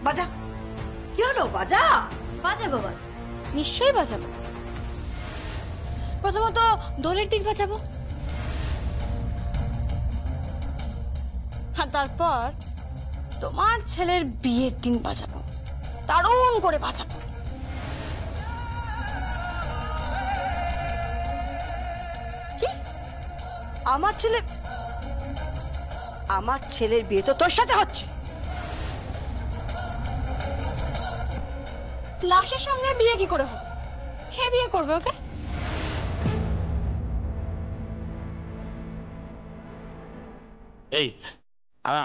বাজা, কি হলো? বাজা। বাজাবো, বাজাবো, নিশ্চয়ই বাজাবো। প্রথমত দোলের দিন বাজাবো, আর তারপর তোমার ছেলের বিয়ের দিন বাজাবো, দারুণ করে বাজাবো। কি? আমার ছেলের বিয়ে তো তোর সাথে হচ্ছে। লাশের সঙ্গে বিয়ে কি করে হবে? কে বিয়ে করবে ওকে? এই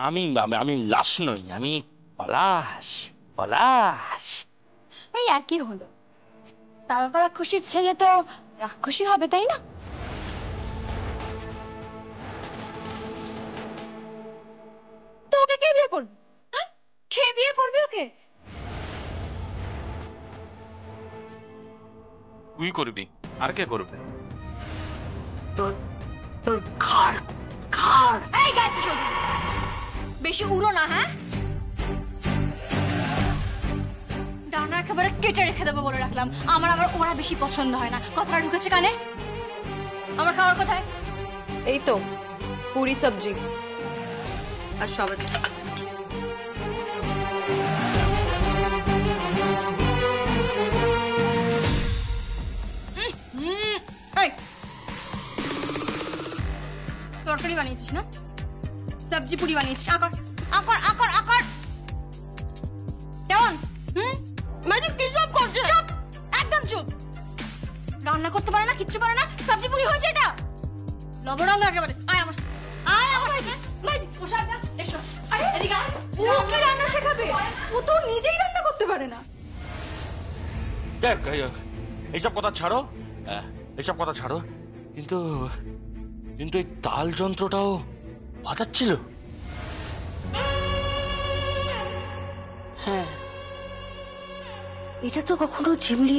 আমি আমি লাশ নই, আমি পলাশ। পলাশ ওই একই হলো। তারকা রাক্ষসীর ছেলে তো রাক্ষসী হবে, তাই না? তো ওকে কে বিয়ে করবে? হ্যাঁ, কে বিয়ে করবে ওকে? তুই করবি, আর কে করবে? তোর তোর ঘাড় ঘাড়। এই গায়ত্রী চৌধুরী, বেশি উড়ো না। হ্যাঁ, ডানা একেবারে কেটে রেখে দেবো বলে রাখলাম। আমার আবার ওরা বেশি পছন্দ হয় না। কথাটা ঢুকেছে কানে? আমার খাওয়ার কোথায়? এই তো পুরি সবজি আর সব আছে। তরকারি বানিয়েছিস না? সবজি পুরি বানিয়েছিস। আকর আকর আকর আকর। কেমন? ম্যাজিক কি সব করছে? চুপ, একদম চুপ। রান্না করতে পারে না, কিচ্ছু পারে না, সবজি পুরি হয়েছে এটা। লবরঙ্গ একেবারে। আয় আমার সাথে, আয় আমার সাথে। ম্যাজিক পোশাক না, এসো। আরে এদিকে আয়। ও কি রান্না শেখাবে? ও তো নিজেই রান্না করতে পারে না। দেখ, এইসব কথা ছাড়ো, এইসব কথা ছাড়ো। কিন্তু কিন্তু এই তাল যন্ত্রটাও বাজাচ্ছিল। হ্যাঁ, এটা তো কখনো ঝিমলি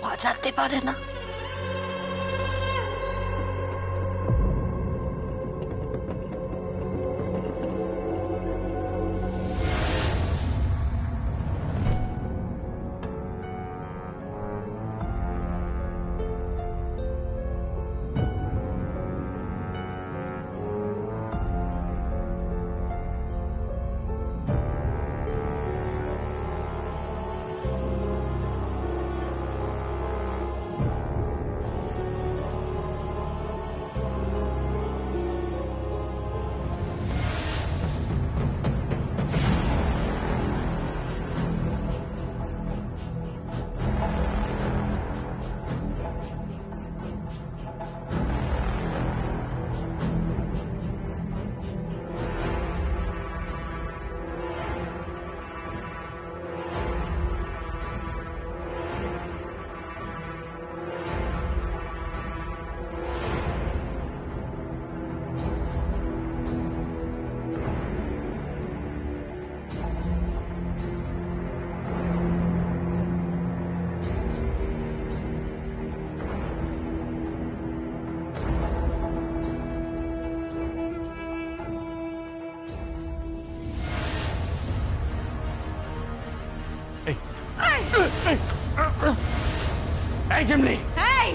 বাজাতে পারে না। এই ঝিমলি, এই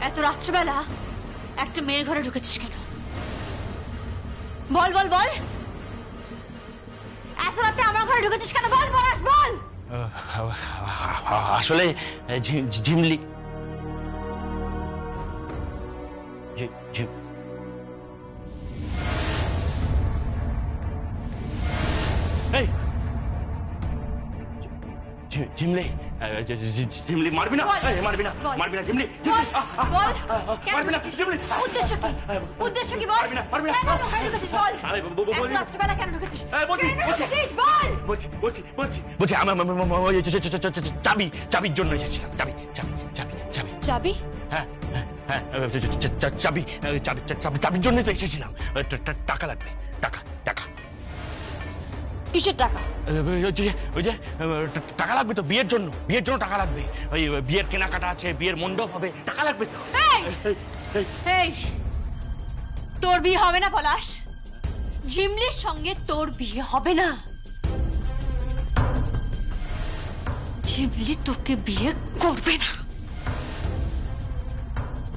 এত রাত্রিবেলা একটা মেয়ের ঘরে ঢুকেছিস কেন? বল বল বল, এত রাতে আমার ঘরে ঢুকেছিস কেন? বল পলাশ বল। আসলে ঝিমলি ঝিমলি ঝিমলি মারবি না, মারবি না, মারবি না ঝিমলি। বল মারবি না ঝিমলি। উদ্দেশ্য কি? উদ্দেশ্য কি বল? মারবি না, মারবি না। কেন ঘরে ঢুকেছিস বল? এত রাত্রিবেলা কেন ঢুকেছিস? বলছি আমি চাবির জন্য এসেছিলাম। চাবি চাবি চাবি চাবি চাবি? হ্যাঁ হ্যাঁ, চাবি চাবির জন্যই তো এসেছিলাম। টাকা লাগবে, টাকা টাকা। কিসের টাকা? ওই যে টাকা লাগবে তো, বিয়ের জন্য, বিয়ের জন্য টাকা লাগবে। ওই বিয়ের কেনাকাটা আছে, বিয়ের মণ্ডপ হবে, টাকা লাগবে তো। এই তোর বিয়ে হবে না পলাশ, ঝিমলির সঙ্গে তোর বিয়ে হবে না। শিবলি তোকে বিয়ে করবে না।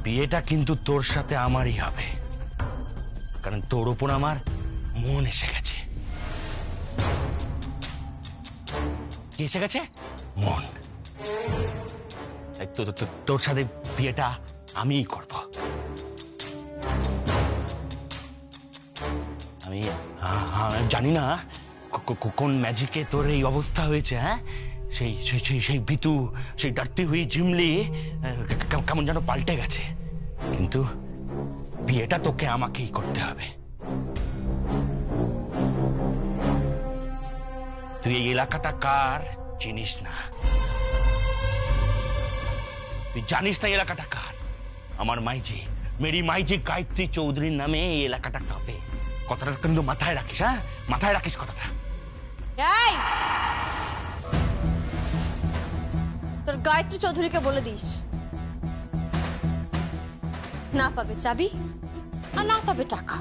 বিয়েটা কিন্তু তোর সাথে আমারই হবে, কারণ তোর উপর আমার মন এসে গেছে। কি এসে গেছে? মন। তাই তোর সাথে বিয়েটা আমিই করব। আমি জানি না কোন ম্যাজিকে তোর এই অবস্থা হয়েছে। হ্যাঁ, সেই সেই সেই বিতু, সেই ডার্টি হুই ঝিমলি কেমন যেন পাল্টে গেছে, কিন্তু বিয়েটা তোকে আমাকেই করতে হবে। তুই এই এলাকাটা কার চিনিস না, তুই জানিস না এলাকাটা কার। আমার মাইজি, মেরি মাইজি গায়ত্রী চৌধুরীর নামে এই এলাকাটা কাঁপে। কথাটা কিন্তু মাথায় রাখিস। হ্যাঁ, মাথায় রাখিস কথাটা। এই, তোর গায়ত্রী চৌধুরীকে বলে দিস, না পাবে চাবি আর না পাবে টাকা।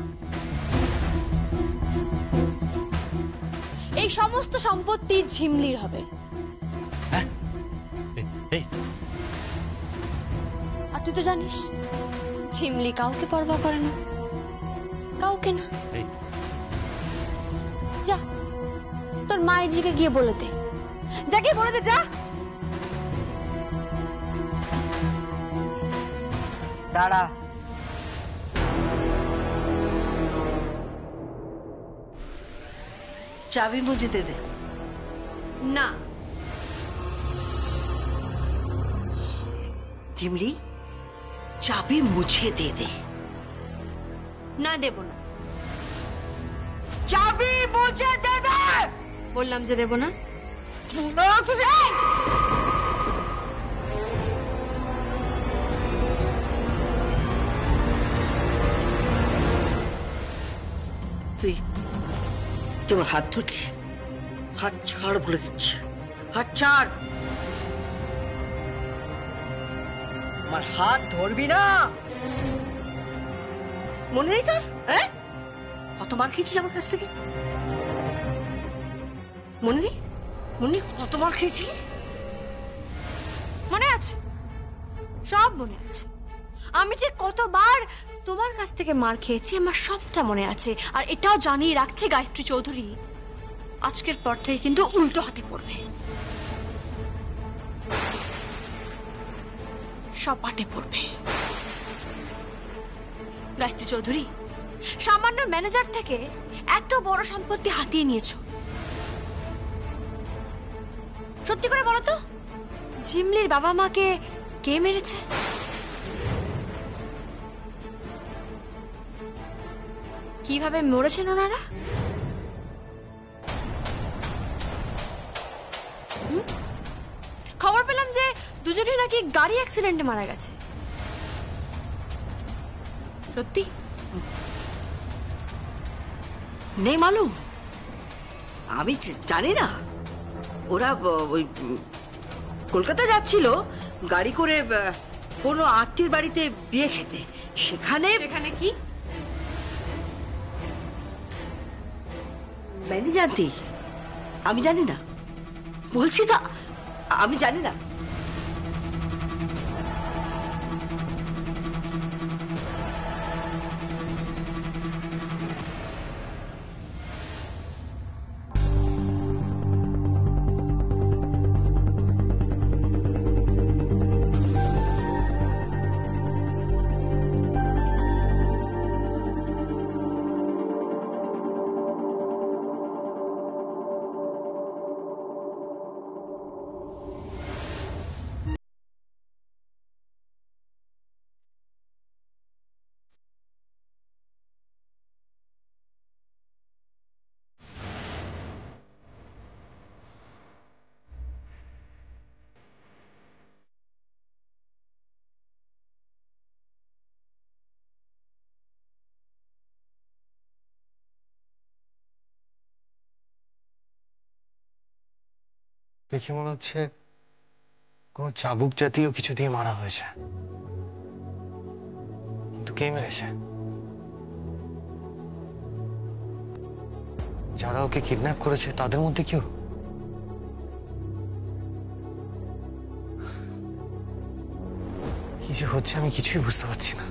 এই সমস্ত সম্পত্তি ঝিমলির হবে। হ্যাঁ, এই আর তুই তো জানিস ঝিমলি কাউকে পরোয়া করে না, কাউকে না। এই যা তোর মাইজিকে গিয়ে বলে দে, যা গিয়ে বলে দে, যা। দাঁড়া। চাবি মুझे दे दे। না, ঝিমলি, চাবি मुझे दे दे। না দেব না। চাবি मुझे दे दे। বললাম যে দেব না। না তুই। তুই তোমার হাত ধরলি, হাত ছাড় বলে দিচ্ছি, হাত ছাড়। আমার হাত ধরবি না, মনে নেই তোর? হ্যাঁ, কত মার খেয়েছিস আমার কাছ থেকে, মনে নেই? মনে নেই কত মার খেয়েছিলি? মনে আছে, সব মনে আছে। আমি যে কতবার তোমার কাছ থেকে মার খেয়েছি আমার সবটা মনে আছে। আর এটাও জানিয়ে রাখছে গায়ত্রী চৌধুরী, আজকের পর থেকে কিন্তু উল্টো হাতে পড়বে, সব পাটে পড়বে। গায়ত্রী চৌধুরী, সামান্য ম্যানেজার থেকে এত বড় সম্পত্তি হাতিয়ে নিয়েছো। সত্যি করে বলো তো, ঝিমলির বাবা মাকে কে মেরেছে? কিভাবে মরেছেন ওনারা? খবর পেলাম যে দুজনেই নাকি গাড়ি অ্যাক্সিডেন্টে মারা গেছে। সত্যি? নেই মালুম, আমি জানি না। ওরা ওই কলকাতা যাচ্ছিল গাড়ি করে কোনো আত্মীয়ের বাড়িতে বিয়ে খেতে, সেখানে কি मैंने जानती, আমি জানি না, বলছি তো আমি জানি না। দেখে মনে হচ্ছে কোন চাবুক জাতীয় কিছু দিয়ে মারা হয়েছে, কিন্তু কে মেরেছে? যারা ওকে কিডন্যাপ করেছে তাদের মধ্যে কেউ? যে হচ্ছে আমি কিছুই বুঝতে পারছি না।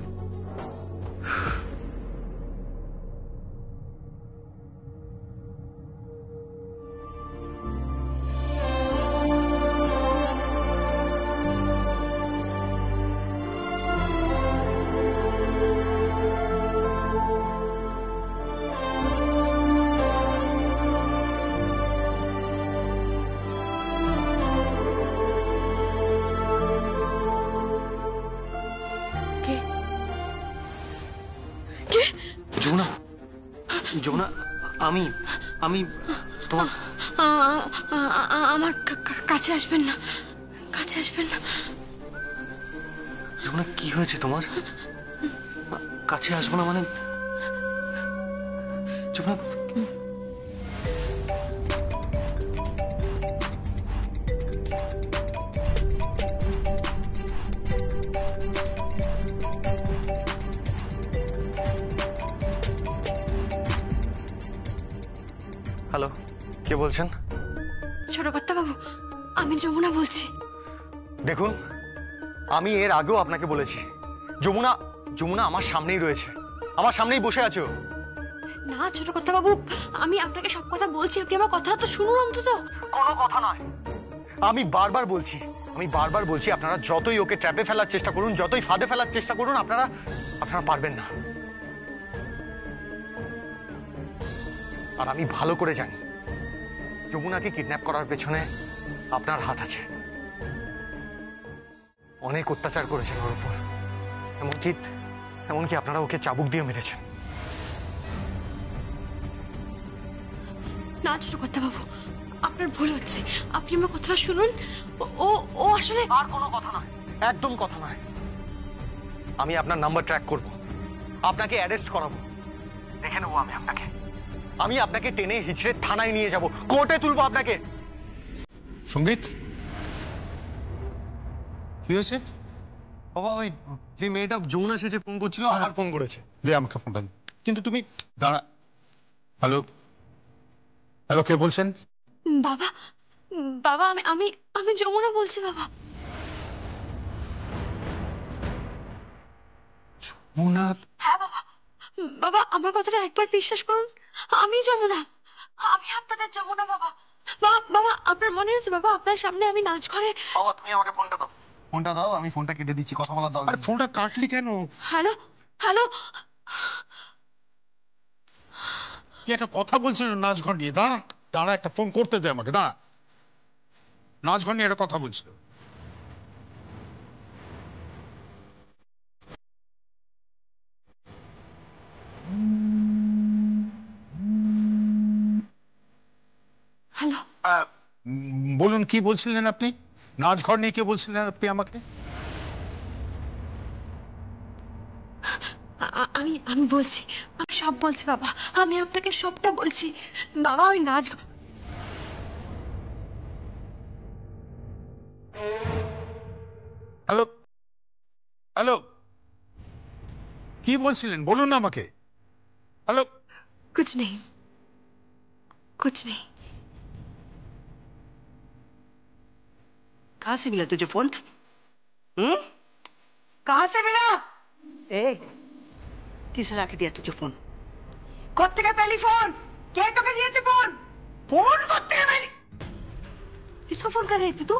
যমুনা, যমুনা, আমি আমি তোমার আমার কাছে আসবেন না, কাছে আসবেন না। যমুনা, কি হয়েছে তোমার? কাছে আসবো না মানে? যমুনা, হ্যালো, কে বলছেন? ছোট বাবু, আমি যমুনা বলছি। দেখুন, আমি এর আগেও আপনাকে বলেছি, যমুনা যমুনা আমার সামনেই রয়েছে, আমার সামনেই বসে আছো। না ছোট বাবু, আমি আপনাকে সব কথা বলছি, আপনি আমার কথাটা তো শুনুন অন্তত। কোনো কথা নয়, আমি বারবার বলছি আপনারা যতই ওকে ট্র্যাপে ফেলার চেষ্টা করুন, যতই ফাঁদে ফেলার চেষ্টা করুন, আপনারা পারবেন না। আর আমি ভালো করে জানি যমুনাকে কিডন্যাপ করার পেছনে আপনার হাত আছে। অনেক অত্যাচার করেছেন ওর উপর, এমনকি আপনারা ওকে চাবুক দিয়ে মেরেছেন। না ছোট বাবু, আপনার ভুল হচ্ছে, আপনি আমার কথাটা শুনুন। ও ও আসলে আর কোনো কথা নয়, একদম কথা নয়। আমি আপনার নাম্বার ট্র্যাক করব, আপনাকে অ্যারেস্ট করাবো, দেখে নেবো আমি আপনাকে টেনে হিচড়ে থানায় নিয়ে যাব, কোর্টে তুলবো আপনাকে। সঙ্গীত, কি হয়েছে? বাবা, ওই যে মেয়েটা যমুনা সেজে ফোন করছিল, আমার ফোন করেছে। দে আমাকে ফোনটা। কিন্তু তুমি দাঁড়া। হ্যালো, হ্যালো, কে বলছেন? বাবা, বাবা আমি আমি আমি যমুনা বলছি বাবা। যমুনা? হ্যাঁ বাবা, বাবা আমার কথাটা একবার বিশ্বাস করুন, আমি যমুনা, আমি আপনাদের যমুনা বাবা। বাবা, বাবা আপনার মনে আছে বাবা, আপনার সামনে আমি নাচ করে। বাবা, তুমি আমাকে ফোনটা দাও, আমি ফোনটা কেটে দিচ্ছি, কথা বলার দরকার। আরে ফোনটা কাটলি কেন? হ্যালো, হ্যালো, কি একটা কথা বলছিল নাচঘর নিয়ে? দাঁড়া দাঁড়া, একটা ফোন করতে দে আমাকে, দাঁড়া। নাচঘর নিয়ে একটা কথা বলছিল। হ্যালো। বলুন, কি বলছিলেন আপনি? নাচঘর নিয়ে কে বলছিলেন আপনি আমাকে? আমি আমি বলছি, আমি সব বলছি বাবা, আমি আপনাকে সবটা বলছি বাবা। ওই নাচ, হ্যালো, হ্যালো, কি বলছিলেন বলুন না আমাকে। হ্যালো। कुछ नहीं, कुछ नहीं। कहाँ से मिला तुझे फोन? कहाँ से मिला? ए, किसने ला के दिया तुझे फोन? করতে কে পেলি ফোন? কে তোকে দিয়েছে ফোন? ফোন করতে কে পেলি? किसको फोन कर रही थी तू?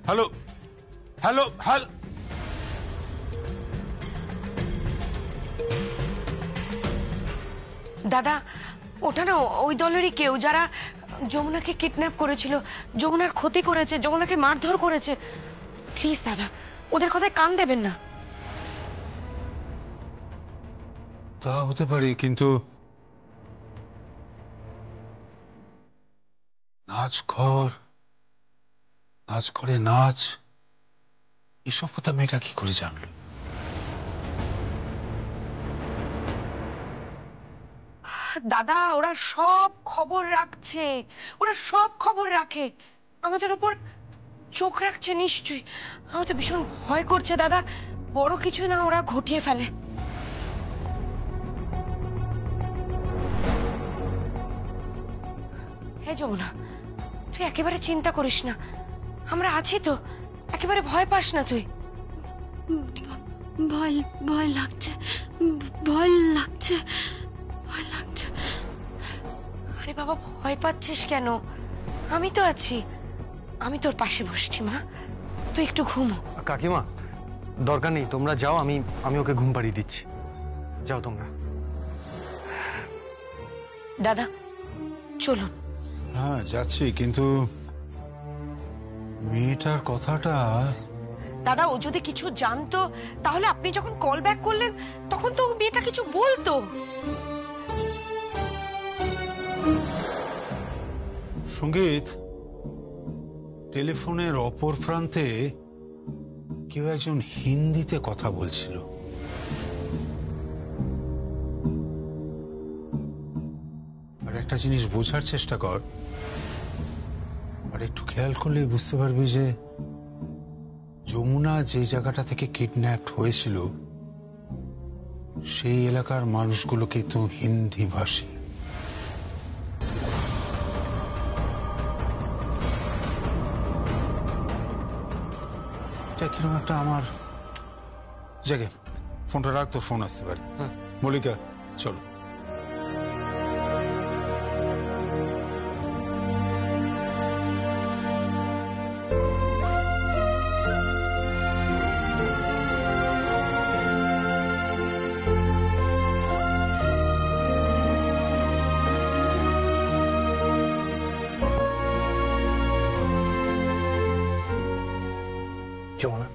Hello, hello, hello. দাদা, ওটা না ওই দলেরই কেউ, যারা যমুনাকে কিডন্যাপ করেছিল, যমুনার ক্ষতি করেছে, যমুনাকে মারধর করেছে। প্লিজ দাদা, ওদের কথায় কান দেবেন না। তা হতে পারে, কিন্তু নাচঘরে নাচ, এসব কথা মেয়েটা কি করে জানলো? দাদা, ওরা সব খবর রাখছে, ওরা সব খবর রাখে, আমাদের উপর চোখ রাখছে নিশ্চয়ই। আমার তো ভীষণ ভয় করছে দাদা, বড় কিছু না ওরা ঘটিয়ে ফেলে। হে যমুনা, তুই একেবারে চিন্তা করিস না, আমরা আছি তো, একেবারে ভয় পাস না তুই। ভয় ভয় লাগছে, ভয় লাগছে, ভয় লাগছে। আরে বাবা, ভয় পাচ্ছিস কেন? আমি তো আছি, আমি তোর পাশে বসছি মা, তুই একটু ঘুমো। কাকিমা দরকার নেই, তোমরা যাও, আমি ওকে ঘুম পাড়িয়ে দিচ্ছি। যাও তোমরা। দাদা চলুন। হ্যাঁ যাচ্ছি, কিন্তু মেয়েটার কথাটা। দাদা, ও যদি কিছু জানতো তাহলে আপনি যখন কল ব্যাক করলেন তখন তো মেয়েটা কিছু বলতো। সঙ্গীত, টেলিফোনের অপর প্রান্তে কেউ একজন হিন্দিতে কথা বলছিল। আর একটা জিনিস বোঝার চেষ্টা কর, আর একটু খেয়াল করলে বুঝতে পারবি যে যমুনা যে জায়গাটা থেকে কিডন্যাপড হয়েছিল সেই এলাকার মানুষগুলো কিন্তু হিন্দি ভাষী। এটা কিরকম একটা আমার জায়গায়। ফোনটা রাখ, তোর ফোন আসতে পারে। হ্যাঁ মল্লিকা, চলো। যমুনা,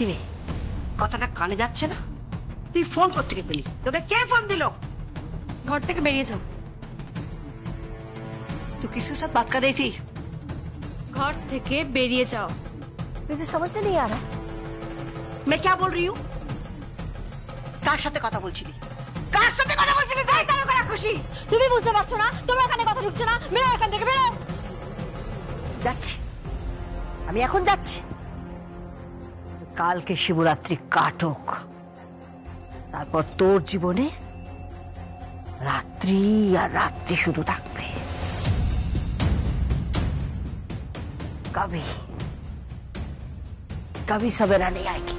কিরে কথাটা কানে যাচ্ছে না? তুই ফোন করতে পেলি? তোকে কে ফোন দিল? ঘর থেকে বেরিয়ে যাও। तू किसके साथ बात कर रही थी? ঘর থেকে বেরিয়ে যাও। मुझे समझ में नहीं आ रहा मैं क्या बोल रही हूँ। কার সাথে কথা বলছিলি? কার সাথে কথা বলছিলি? এই তার করা খুশি তুমি বুঝতে পারছো না? তোমার কানে কথা ঢুকছে না? বেরো এখান থেকে, বেরো। যাচ্ছি, আমি এখন যাচ্ছি। কালকে শিবরাত্রি কাটুক, তারপর তোর জীবনে রাত্রি আর রাত্রি শুধু থাকবে। कभी कभी सवेरा नहीं आएगी,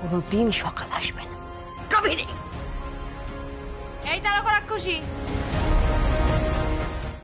কোনো দিন সকাল আসবে না, কবি নেই। এই তার করা খুশি